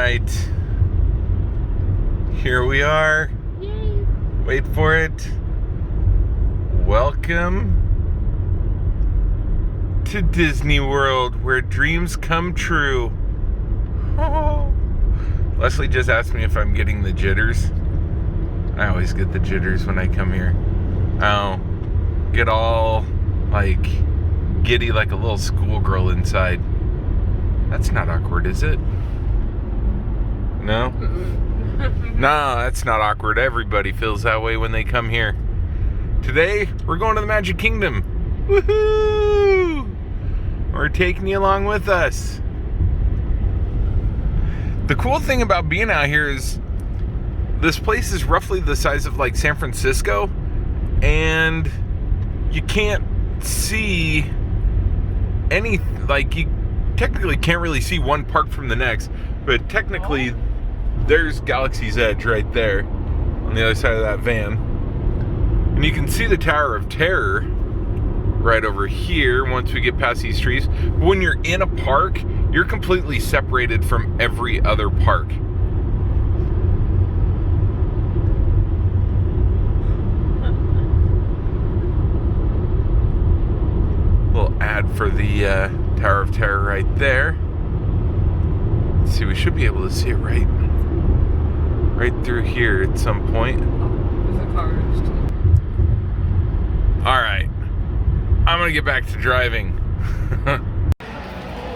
right. Here we are. Yay. Wait for it. Welcome to Disney World, where dreams come true. Oh. Leslie just asked me if I'm getting the jitters. I always get the jitters when I come here. I get all like giddy like a little schoolgirl inside. That's not awkward, is it? No? No, that's not awkward. Everybody feels that way when they come here. Today, we're going to the Magic Kingdom. Woohoo! We're taking you along with us. The cool thing about being out here is this place is roughly the size of like San Francisco, and you can't see any, like you technically can't really see one park from the next, but technically there's Galaxy's Edge right there on the other side of that van. And you can see the Tower of Terror right over here once we get past these trees. When you're in a park, you're completely separated from every other park. Little ad for the Tower of Terror right there. Let's see, we should be able to see it right through here at some point. There's a car. All right, I'm gonna get back to driving.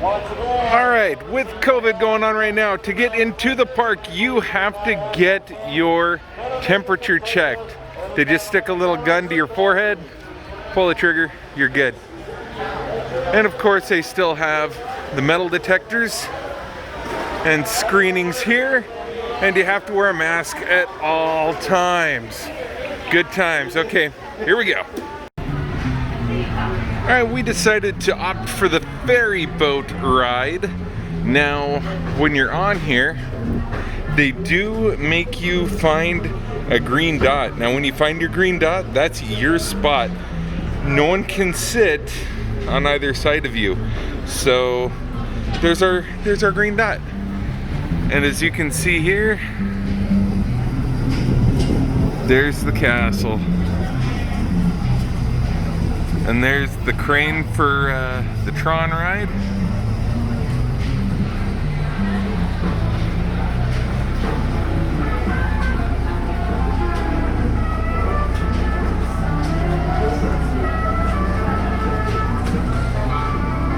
All right, with COVID going on right now, to get into the park, you have to get your temperature checked. They just stick a little gun to your forehead, pull the trigger, you're good. And of course, they still have the metal detectors and screenings here, and you have to wear a mask at all times. Good times. Okay, here we go. All right, we decided to opt for the ferry boat ride. Now, when you're on here, they do make you find a green dot. Now, when you find your green dot, that's your spot. No one can sit on either side of you. So there's our green dot. And as you can see here, there's the castle. And there's the crane for the Tron ride.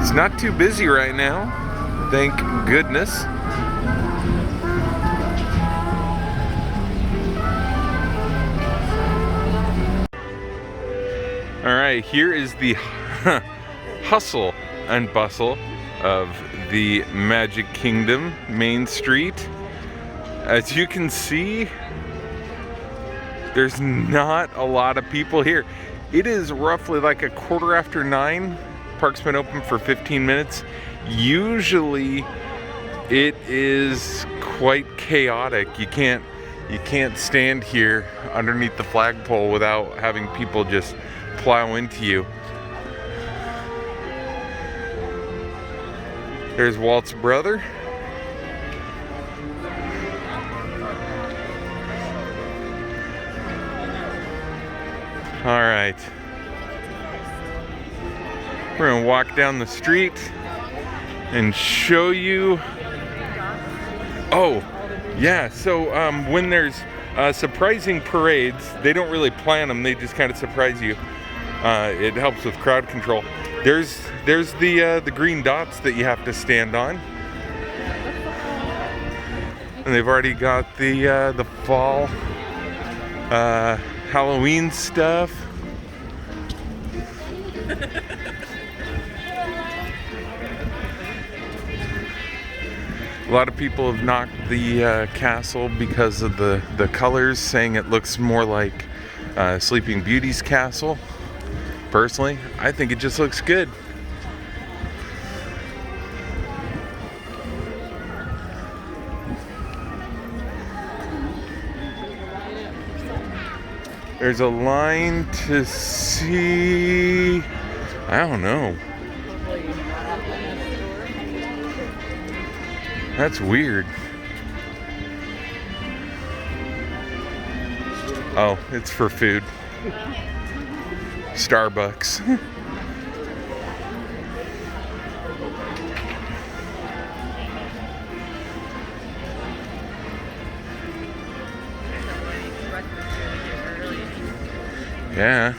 It's not too busy right now, thank goodness. All right, here is the hustle and bustle of the Magic Kingdom Main Street. As you can see, there's not a lot of people here. It is roughly like 9:15. Park's been open for 15 minutes. Usually it is quite chaotic. You can't stand here underneath the flagpole without having people just plow into you. There's Walt's brother. All right. We're gonna walk down the street and show you. Oh, yeah, so when there's surprising parades, they don't really plan them, they just kind of surprise you. It helps with crowd control. There's the green dots that you have to stand on. And they've already got the fall Halloween stuff. A lot of people have knocked the castle because of the colors, saying it looks more like Sleeping Beauty's castle. Personally, I think it just looks good. There's a line to see, I don't know. That's weird. Oh, it's for food. Starbucks. Yeah,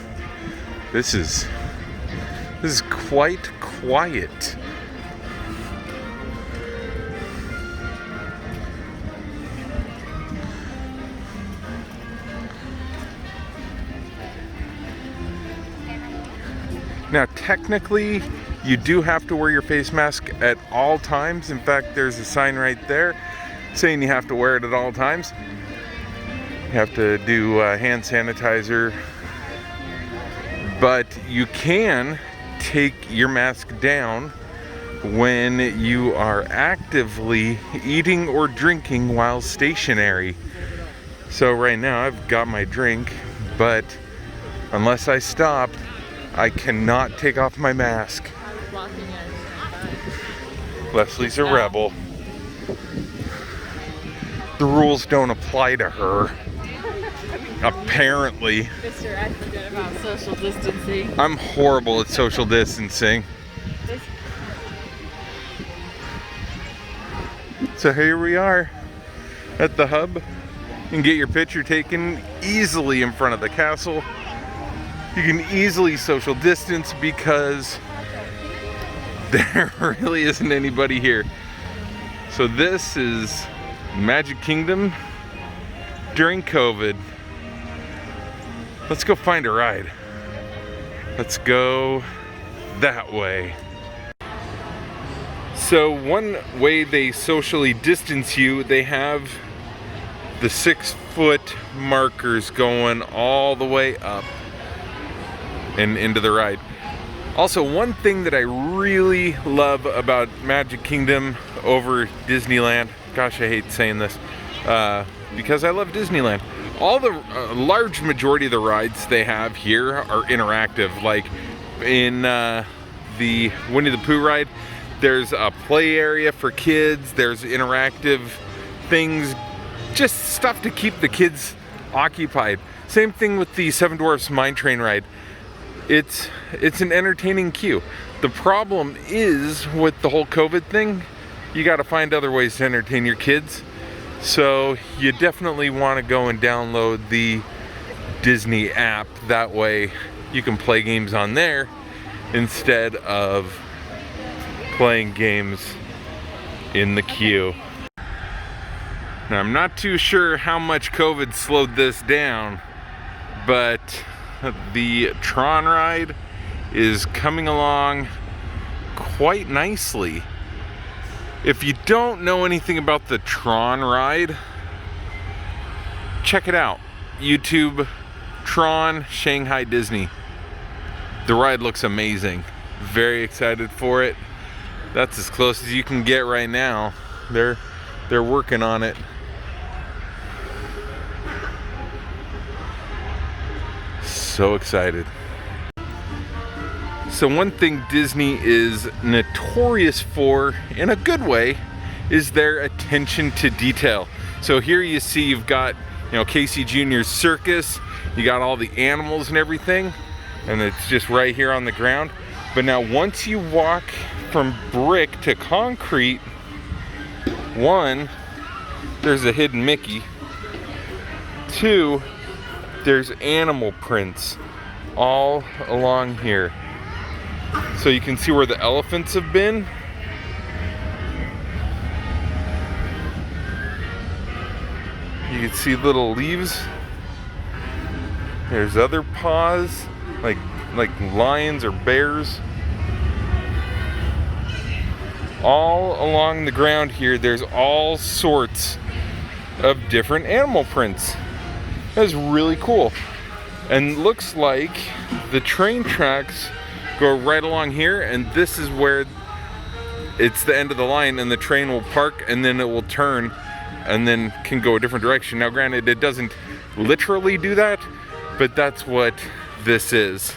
this is quite quiet. Now, technically, you do have to wear your face mask at all times. In fact, there's a sign right there saying you have to wear it at all times. You have to do hand sanitizer. But you can take your mask down when you are actively eating or drinking while stationary. So right now I've got my drink, but unless I stop, I cannot take off my mask. Leslie's a rebel. The rules don't apply to her. Apparently. Mr. I forget about social distancing. I'm horrible at social distancing. So here we are at the hub. You can get your picture taken easily in front of the castle. You can easily social distance because there really isn't anybody here. So this is Magic Kingdom during COVID. Let's go find a ride. Let's go that way. So one way they socially distance you, they have the 6-foot markers going all the way up and into the ride. Also, one thing that I really love about Magic Kingdom over Disneyland, gosh, I hate saying this, because I love Disneyland. All the large majority of the rides they have here are interactive. Like in the Winnie the Pooh ride, there's a play area for kids, there's interactive things, just stuff to keep the kids occupied. Same thing with the Seven Dwarfs Mine Train ride. It's an entertaining queue. The problem is with the whole COVID thing, you got to find other ways to entertain your kids. So you definitely want to go and download the Disney app. That way you can play games on there instead of playing games in the queue. Now, I'm not too sure how much COVID slowed this down, but the Tron ride is coming along quite nicely. If you don't know anything about the Tron ride, check it out. YouTube, Tron, Shanghai Disney. The ride looks amazing. Very excited for it. That's as close as you can get right now. They're working on it. So excited. So one thing Disney is notorious for, in a good way, is their attention to detail. So here you see you've got, Casey Jr.'s circus, you got all the animals and everything, and it's just right here on the ground. But now once you walk from brick to concrete, one, there's a hidden Mickey. Two, there's animal prints all along here. So you can see where the elephants have been. You can see little leaves. There's other paws, like lions or bears. All along the ground here, there's all sorts of different animal prints. That's really cool. And looks like the train tracks go right along here, and this is where it's the end of the line, and the train will park, and then it will turn and then can go a different direction. Now granted, it doesn't literally do that, but that's what this is.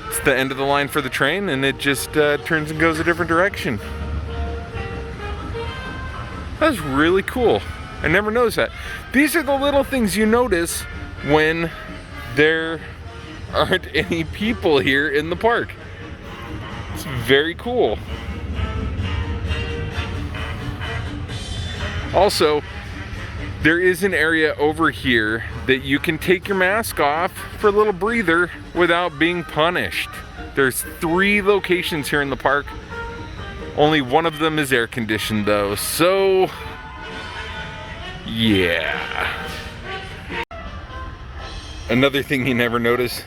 It's the end of the line for the train, and it just turns and goes a different direction. That's really cool. I never noticed that. These are the little things you notice when there aren't any people here in the park. It's very cool. Also, there is an area over here that you can take your mask off for a little breather without being punished. There's 3 locations here in the park. Only one of them is air conditioned though, so yeah. Another thing you never notice,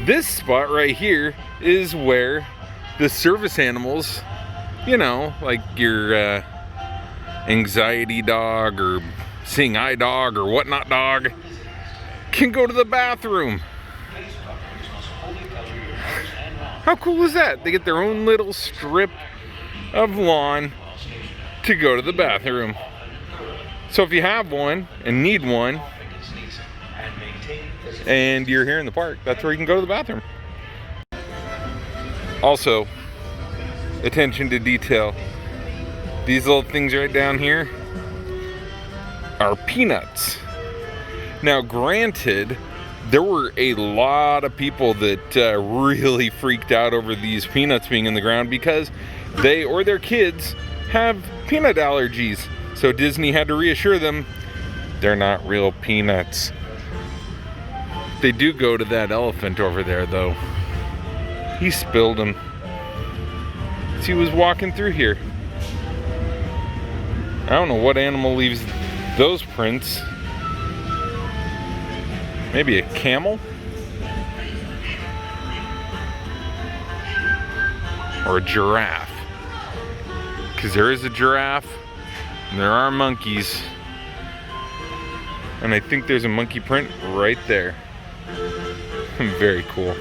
this spot right here is where the service animals, you know, like your anxiety dog or seeing eye dog or whatnot dog, can go to the bathroom. How cool is that? They get their own little strip of lawn to go to the bathroom. So if you have one and need one and you're here in the park, that's where you can go to the bathroom. Also, attention to detail. These little things right down here are peanuts. Now granted, there were a lot of people that really freaked out over these peanuts being in the ground because they or their kids have peanut allergies. So Disney had to reassure them they're not real peanuts. They do go to that elephant over there though. He spilled them as he was walking through here. I don't know what animal leaves those prints. Maybe a camel? Or a giraffe. Because there is a giraffe, and there are monkeys. And I think there's a monkey print right there. Very cool.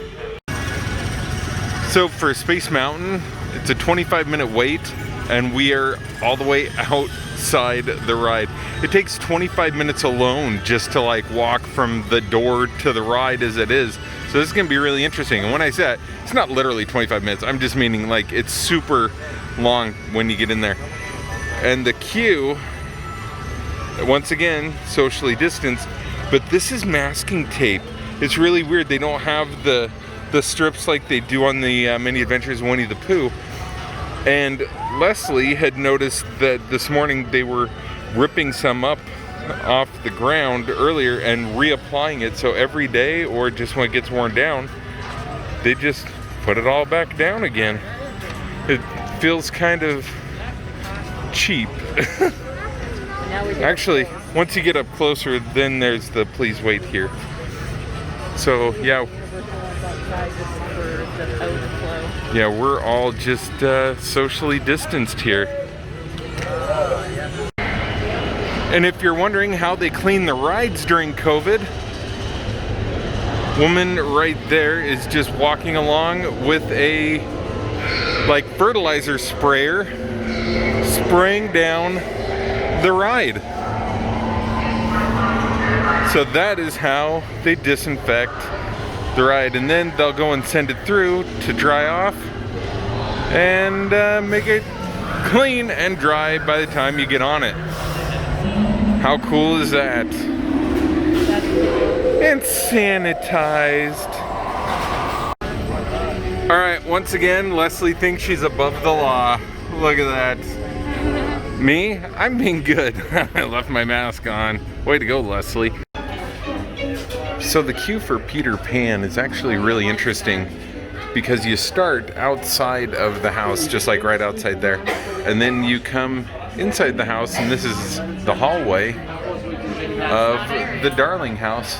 So for Space Mountain, it's a 25-minute wait, and we are all the way outside the ride. It takes 25 minutes alone just to like walk from the door to the ride as it is. So this is gonna be really interesting. And when I say it's not literally 25 minutes, I'm just meaning like it's super long when you get in there. And the queue, once again, socially distanced, but this is masking tape. It's really weird. They don't have the strips like they do on the Many Adventures of Winnie the Pooh. And Leslie had noticed that this morning they were ripping some up off the ground earlier and reapplying it. So every day, or just when it gets worn down, they just put it all back down again. It feels kind of cheap. Actually, once you get up closer, then there's the please wait here. So yeah. Yeah, we're all just socially distanced here. And if you're wondering how they clean the rides during COVID, woman right there is just walking along with a like fertilizer sprayer spraying down the ride. So that is how they disinfect the ride, and then they'll go and send it through to dry off and make it clean and dry by the time you get on it. How cool is that? And sanitized. All right, once again, Leslie thinks she's above the law. Look at that. Me? I'm being good. I left my mask on. Way to go, Leslie. So the queue for Peter Pan is actually really interesting because you start outside of the house, just like right outside there, and then you come inside the house, and this is the hallway of the Darling house,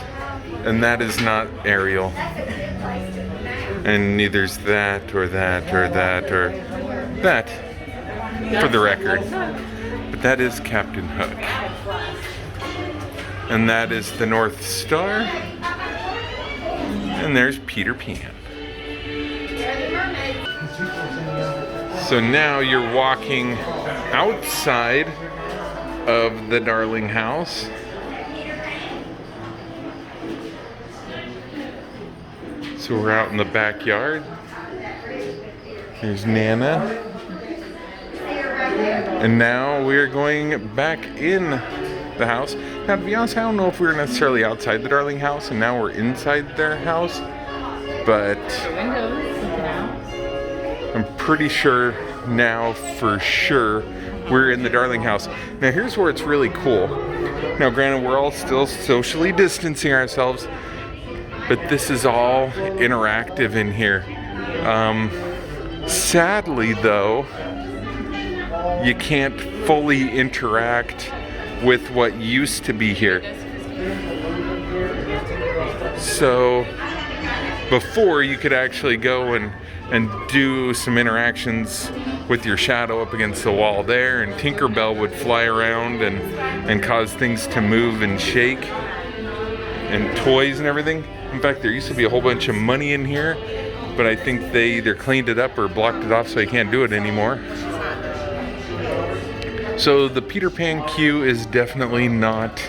and that is not Ariel, and neither's that or that or that or that, for the record, but that is Captain Hook, and that is the North Star, and there's Peter Pan. So now you're walking outside of the Darling house. So we're out in the backyard. There's Nana. And now we're going back in the house. Now, to be honest, I don't know if we were necessarily outside the Darling house and now we're inside their house, but The windows looking out. I'm pretty sure now for sure we're in the Darling house. Now, here's where it's really cool. Now, granted, we're all still socially distancing ourselves, but this is all interactive in here. Sadly, though, you can't fully interact with what used to be here. So before, you could actually go and do some interactions with your shadow up against the wall there, and Tinkerbell would fly around and cause things to move and shake, and toys and everything. In fact, there used to be a whole bunch of money in here, but I think they either cleaned it up or blocked it off so you can't do it anymore. So the Peter Pan queue is definitely not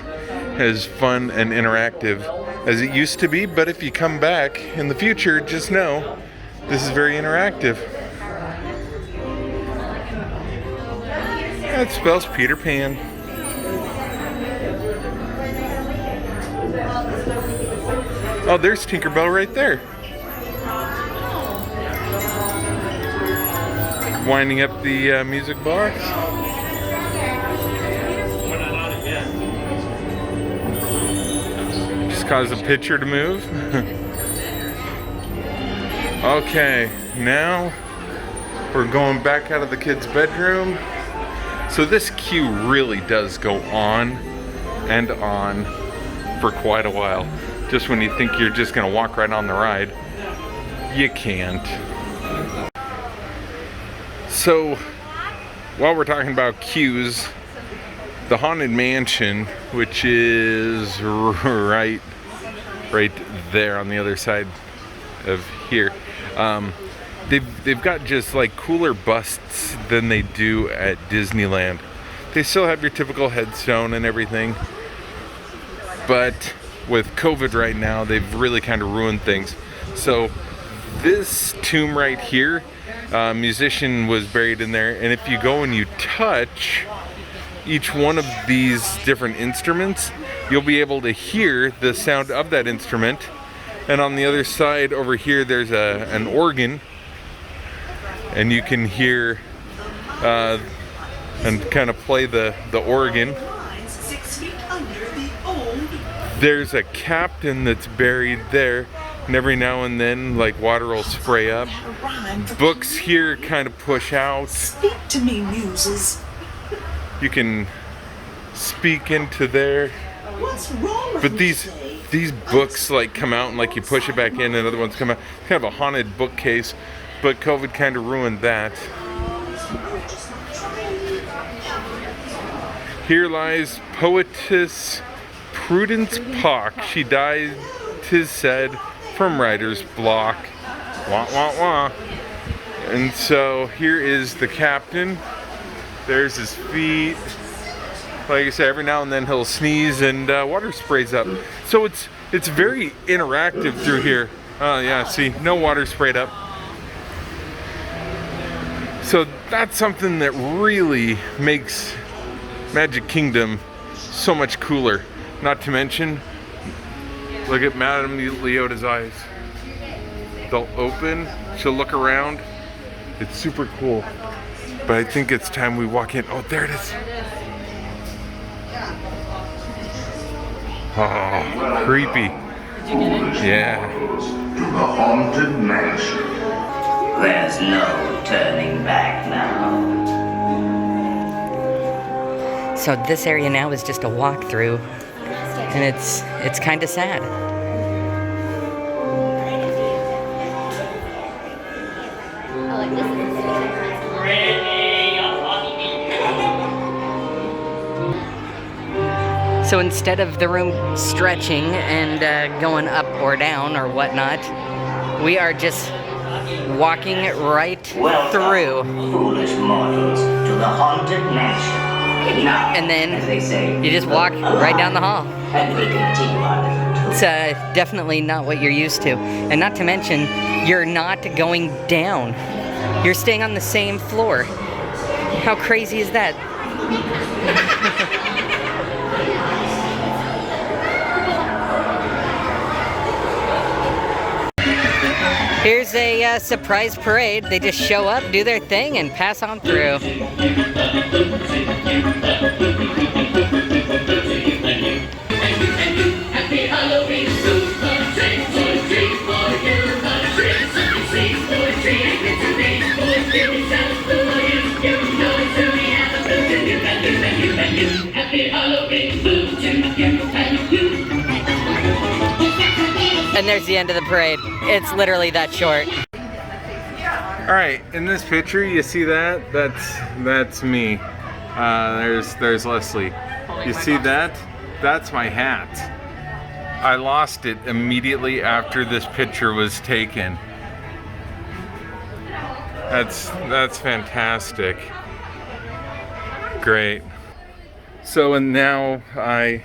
as fun and interactive as it used to be, but if you come back in the future, just know this is very interactive. That spells Peter Pan. Oh, there's Tinkerbell right there. Winding up the music box. Just caused the picture to move. Okay, now we're going back out of the kids' bedroom. So this queue really does go on and on for quite a while. Just when you think you're just gonna walk right on the ride, you can't. So while we're talking about queues, the Haunted Mansion, which is right there on the other side of here, they've got just like cooler busts than they do at Disneyland. They still have your typical headstone and everything, but with COVID right now, they've really kind of ruined things. So this tomb right here, musician was buried in there, and if you go and you touch each one of these different instruments, you'll be able to hear the sound of that instrument. And on the other side over here, there's an organ, and you can hear and kind of play the organ. There's a captain that's buried there, and every now and then, like, water will spray up. Books here kind of push out. Speak to me, muses. You can speak into there. What's wrong with But me these books like come out and like you push it back in and other ones come out. It's kind of a haunted bookcase, but COVID kind of ruined that. Here lies poetess Prudence Pock. She died, 'tis said, from writer's block. Wah, wah, wah. And so here is the captain. There's his feet. Like I said, every now and then he'll sneeze and water sprays up. So it's very interactive through here. Oh yeah, see, no water sprayed up. So that's something that really makes Magic Kingdom so much cooler. Not to mention, look at Madame Leota's eyes. They'll open, she'll look around. It's super cool. But I think it's time we walk in. Oh, there it is. Oh, creepy. Did you get it? Yeah. To the Haunted Mansion. There's no turning back now. So this area now is just a walkthrough, and it's kind of sad. So instead of the room stretching and going up or down or whatnot, we are just walking right through. Foolish mortals, to the Haunted Mansion. Now, And then as they say, you just walk right down the hall. and we continue our little tour. It's definitely not what you're used to. And not to mention, you're not going down. You're staying on the same floor. How crazy is that? is a surprise parade. They just show up, do their thing, and pass on through. And there's the end of the parade. It's literally that short. All right, in this picture, you see that? That's me. There's Leslie. You see that? That's my hat. I lost it immediately after this picture was taken. That's fantastic. Great. So and now I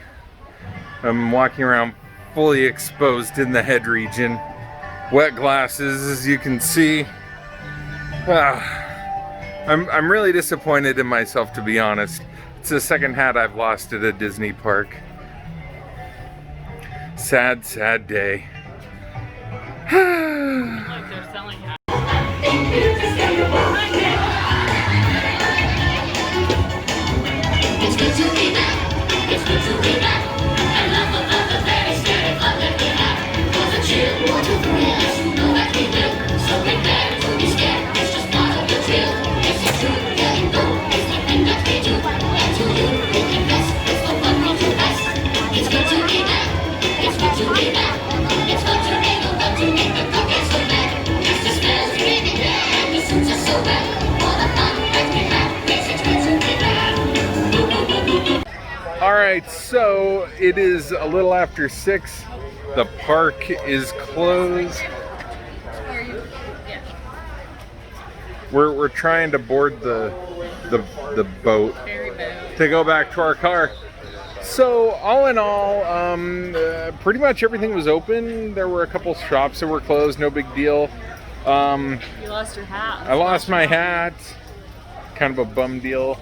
am walking around fully exposed in the head region. Wet glasses, as you can see. I'm really disappointed in myself, to be honest. It's the second hat I've lost at a Disney park. Sad, sad day. Like they're selling hats. It's good to be back. It's good to be back. And love the very scared of that we have. For the chill, want to thrill, as you know that we will. So prepare to be scared. It's just part of the thrill. Yes, it's true. Yeah, you know, it's the thing that we do. And to you, we can best. It's the one we do best. It's good to be back. It's good to be back. It's good to be the one to make the dog get so mad. Yes, the smells really bad. And the suits are so bad. All the fun that we have. Yes, it's good to be back. All right, so it is a little after 6. The park is closed. We're trying to board the boat Ferry boat. to go back to our car. So all in all, pretty much everything was open. There were a couple shops that were closed, no big deal. You lost your hat. I lost my hat. Kind of a bum deal.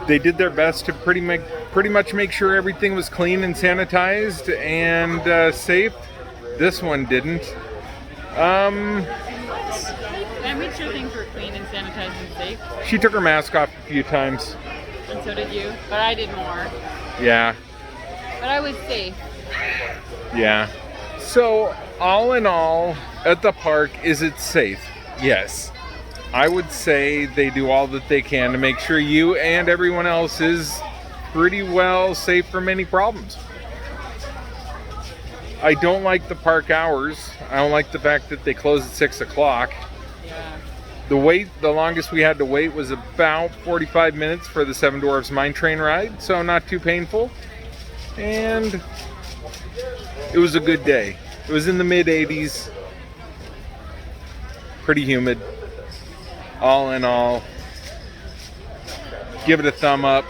They did their best to pretty much make sure everything was clean and sanitized and safe. This one didn't. And make sure things were clean and sanitized and safe. She took her mask off a few times. And so did you. But I did more. Yeah. But I was safe. Yeah. So, all in all, at the park, is it safe? Yes. I would say they do all that they can to make sure you and everyone else is pretty well safe from any problems. I don't like the park hours. I don't like the fact that they close at 6 o'clock. Yeah. The longest we had to wait was about 45 minutes for the Seven Dwarfs Mine Train ride, so not too painful. And it was a good day. It was in the mid-80s. Pretty humid. All in all, give it a thumb up.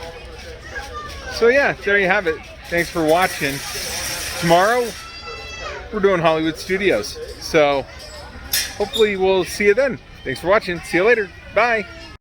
So yeah, there you have it. Thanks for watching. Tomorrow, we're doing Hollywood Studios. So hopefully we'll see you then. Thanks for watching. See you later. Bye.